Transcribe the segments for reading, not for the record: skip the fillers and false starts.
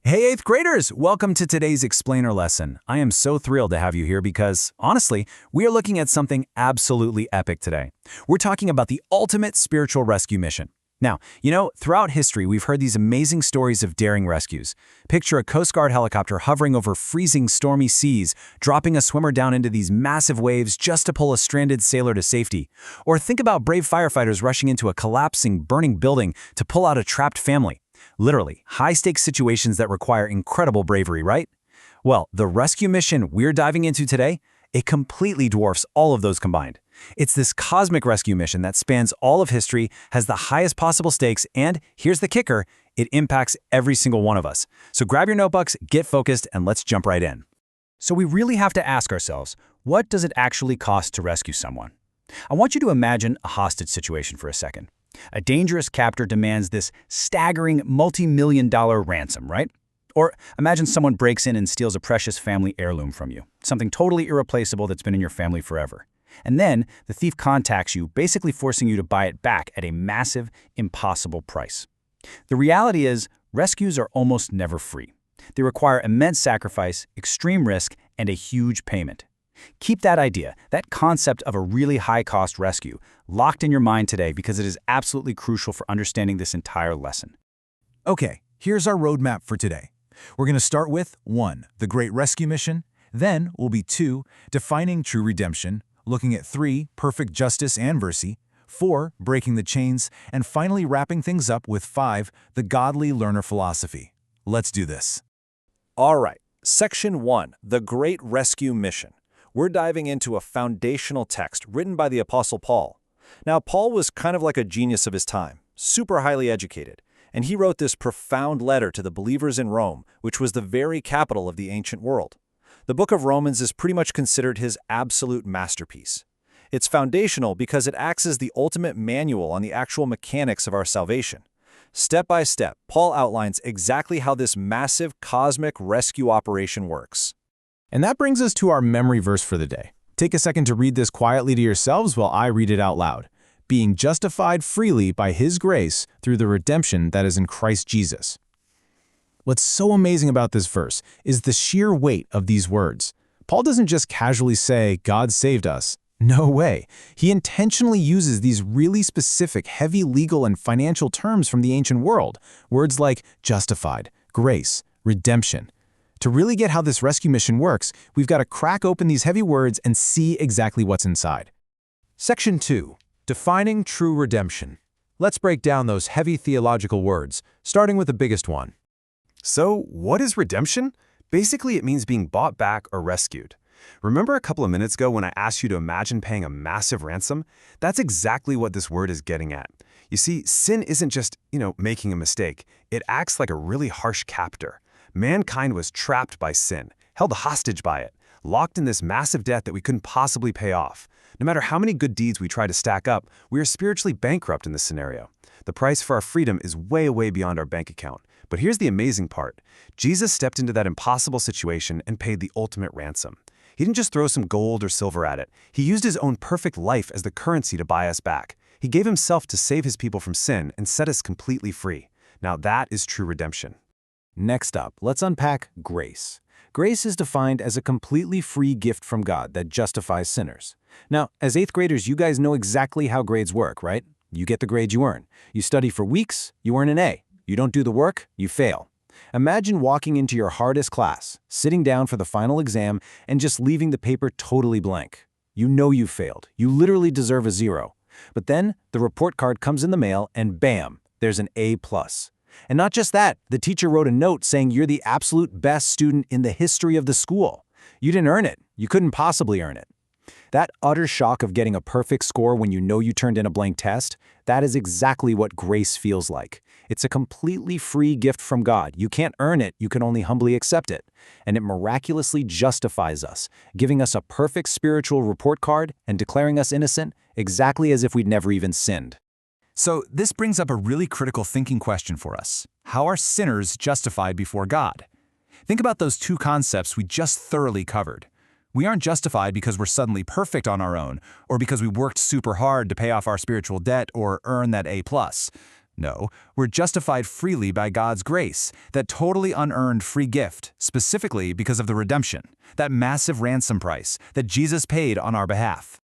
Hey, 8th graders! Welcome to today's explainer lesson. I am so thrilled to have you here because, honestly, we are looking at something absolutely epic today. We're talking about the ultimate spiritual rescue mission. Now, throughout history, we've heard these amazing stories of daring rescues. Picture a Coast Guard helicopter hovering over freezing, stormy seas, dropping a swimmer down into these massive waves just to pull a stranded sailor to safety. Or think about brave firefighters rushing into a collapsing, burning building to pull out a trapped family. Literally, high-stakes situations that require incredible bravery, right? Well, the rescue mission we're diving into today, it completely dwarfs all of those combined. It's this cosmic rescue mission that spans all of history, has the highest possible stakes, and here's the kicker, it impacts every single one of us. So grab your notebooks, get focused, and let's jump right in. So we really have to ask ourselves, what does it actually cost to rescue someone? I want you to imagine a hostage situation for a second. A dangerous captor demands this staggering multi-million-dollar ransom, right? Or imagine someone breaks in and steals a precious family heirloom from you, something totally irreplaceable that's been in your family forever. And then the thief contacts you, basically forcing you to buy it back at a massive, impossible price. The reality is, rescues are almost never free. They require immense sacrifice, extreme risk, and a huge payment. Keep that idea, that concept of a really high-cost rescue, locked in your mind today because it is absolutely crucial for understanding this entire lesson. Okay, here's our roadmap for today. We're going to start with 1. The Great Rescue Mission. Then will be 2. Defining true redemption. Looking at 3. Perfect justice and mercy. 4. Breaking the chains. And finally wrapping things up with 5. The Godly Learner Philosophy. Let's do this. All right, Section 1, The Great Rescue Mission. We're diving into a foundational text written by the Apostle Paul. Now, Paul was kind of like a genius of his time, super highly educated, and he wrote this profound letter to the believers in Rome, which was the very capital of the ancient world. The book of Romans is pretty much considered his absolute masterpiece. It's foundational because it acts as the ultimate manual on the actual mechanics of our salvation. Step by step, Paul outlines exactly how this massive cosmic rescue operation works. And that brings us to our memory verse for the day. Take a second to read this quietly to yourselves while I read it out loud. Being justified freely by His grace through the redemption that is in Christ Jesus. What's so amazing about this verse is the sheer weight of these words. Paul doesn't just casually say, God saved us. No way. He intentionally uses these really specific, heavy legal and financial terms from the ancient world. Words like justified, grace, redemption. To really get how this rescue mission works, we've got to crack open these heavy words and see exactly what's inside. Section 2. Defining true redemption. Let's break down those heavy theological words, starting with the biggest one. So, what is redemption? Basically, it means being bought back or rescued. Remember a couple of minutes ago when I asked you to imagine paying a massive ransom? That's exactly what this word is getting at. You see, sin isn't just, making a mistake. It acts like a really harsh captor. Mankind was trapped by sin, held hostage by it, locked in this massive debt that we couldn't possibly pay off. No matter how many good deeds we try to stack up, we are spiritually bankrupt in this scenario. The price for our freedom is way, way beyond our bank account. But here's the amazing part. Jesus stepped into that impossible situation and paid the ultimate ransom. He didn't just throw some gold or silver at it. He used his own perfect life as the currency to buy us back. He gave himself to save his people from sin and set us completely free. Now that is true redemption. Next up, let's unpack grace. Grace is defined as a completely free gift from God that justifies sinners. Now, as 8th graders, you guys know exactly how grades work, right? You get the grade you earn. You study for weeks, you earn an A. You don't do the work, you fail. Imagine walking into your hardest class, sitting down for the final exam, and just leaving the paper totally blank. You know you failed. You literally deserve a 0. But then the report card comes in the mail, and bam, there's an A+. And not just that, the teacher wrote a note saying you're the absolute best student in the history of the school. You didn't earn it. You couldn't possibly earn it. That utter shock of getting a perfect score when you know you turned in a blank test, that is exactly what grace feels like. It's a completely free gift from God. You can't earn it, you can only humbly accept it. And it miraculously justifies us, giving us a perfect spiritual report card and declaring us innocent, exactly as if we'd never even sinned. So this brings up a really critical thinking question for us. How are sinners justified before God? Think about those two concepts we just thoroughly covered. We aren't justified because we're suddenly perfect on our own, or because we worked super hard to pay off our spiritual debt or earn that A+. No, we're justified freely by God's grace, that totally unearned free gift, specifically because of the redemption, that massive ransom price that Jesus paid on our behalf.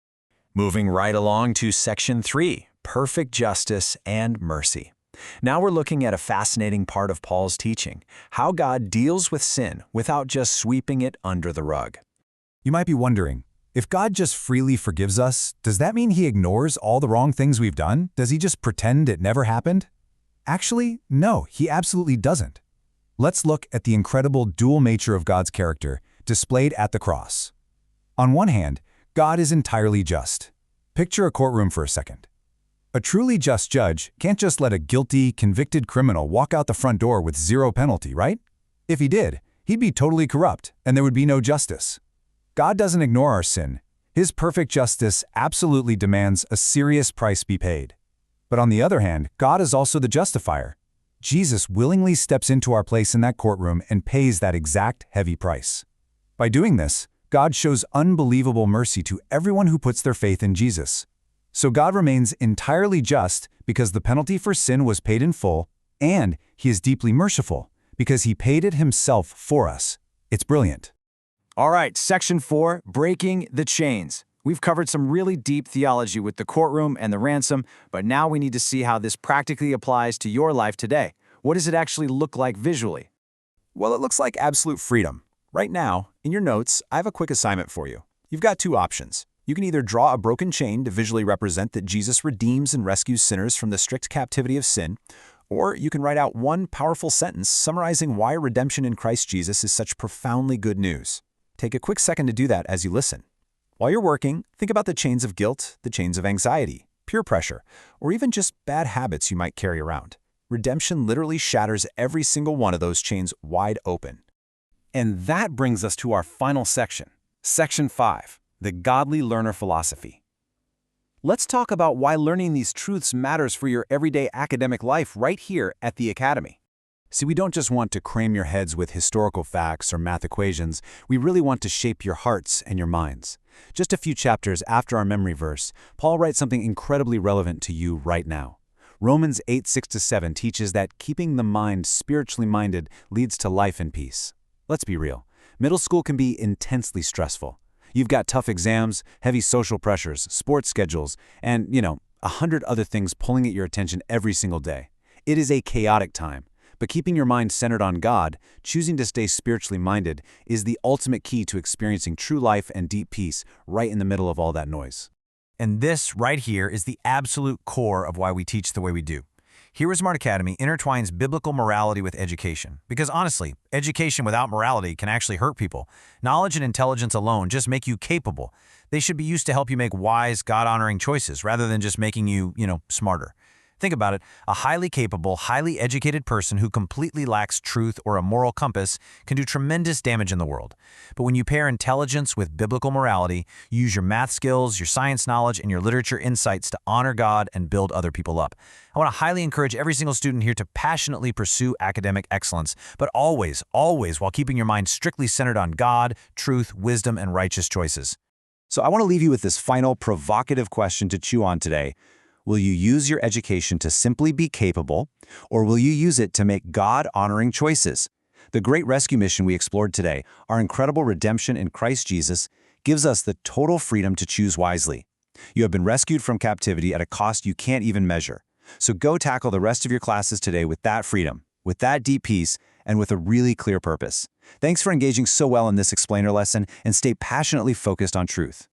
Moving right along to Section 3, Perfect Justice and Mercy. Now we're looking at a fascinating part of Paul's teaching, how God deals with sin without just sweeping it under the rug. You might be wondering, if God just freely forgives us, does that mean he ignores all the wrong things we've done? Does he just pretend it never happened? Actually, no, he absolutely doesn't. Let's look at the incredible dual nature of God's character displayed at the cross. On one hand, God is entirely just. Picture a courtroom for a second. A truly just judge can't just let a guilty, convicted criminal walk out the front door with zero penalty, right? If he did, he'd be totally corrupt, and there would be no justice. God doesn't ignore our sin. His perfect justice absolutely demands a serious price be paid. But on the other hand, God is also the justifier. Jesus willingly steps into our place in that courtroom and pays that exact heavy price. By doing this, God shows unbelievable mercy to everyone who puts their faith in Jesus. So God remains entirely just because the penalty for sin was paid in full, and he is deeply merciful because he paid it himself for us. It's brilliant. All right, Section 4, Breaking the Chains. We've covered some really deep theology with the courtroom and the ransom, but now we need to see how this practically applies to your life today. What does it actually look like visually? Well, it looks like absolute freedom. Right now, in your notes, I have a quick assignment for you. You've got two options. You can either draw a broken chain to visually represent that Jesus redeems and rescues sinners from the strict captivity of sin, or you can write out one powerful sentence summarizing why redemption in Christ Jesus is such profoundly good news. Take a quick second to do that as you listen. While you're working, think about the chains of guilt, the chains of anxiety, peer pressure, or even just bad habits you might carry around. Redemption literally shatters every single one of those chains wide open. And that brings us to our final section, Section 5, the Godly Learner Philosophy. Let's talk about why learning these truths matters for your everyday academic life right here at the Academy. See, we don't just want to cram your heads with historical facts or math equations, we really want to shape your hearts and your minds. Just a few chapters after our memory verse, Paul writes something incredibly relevant to you right now. Romans 8:6-7 teaches that keeping the mind spiritually minded leads to life and peace. Let's be real. Middle school can be intensely stressful. You've got tough exams, heavy social pressures, sports schedules, and, 100 other things pulling at your attention every single day. It is a chaotic time. But keeping your mind centered on God, choosing to stay spiritually minded, is the ultimate key to experiencing true life and deep peace right in the middle of all that noise. And this right here is the absolute core of why we teach the way we do. HeroesMart Academy intertwines biblical morality with education. Because honestly, education without morality can actually hurt people. Knowledge and intelligence alone just make you capable. They should be used to help you make wise, God-honoring choices rather than just making you, smarter. Think about it. A highly capable, highly educated person who completely lacks truth or a moral compass can do tremendous damage in the world. But when you pair intelligence with biblical morality, you use your math skills, your science knowledge, and your literature insights to honor God and build other people up. I want to highly encourage every single student here to passionately pursue academic excellence, but always while keeping your mind strictly centered on God, truth, wisdom, and righteous choices. So I want to leave you with this final provocative question to chew on today. Will you use your education to simply be capable, or will you use it to make God-honoring choices? The great rescue mission we explored today, our incredible redemption in Christ Jesus, gives us the total freedom to choose wisely. You have been rescued from captivity at a cost you can't even measure. So go tackle the rest of your classes today with that freedom, with that deep peace, and with a really clear purpose. Thanks for engaging so well in this explainer lesson, and stay passionately focused on truth.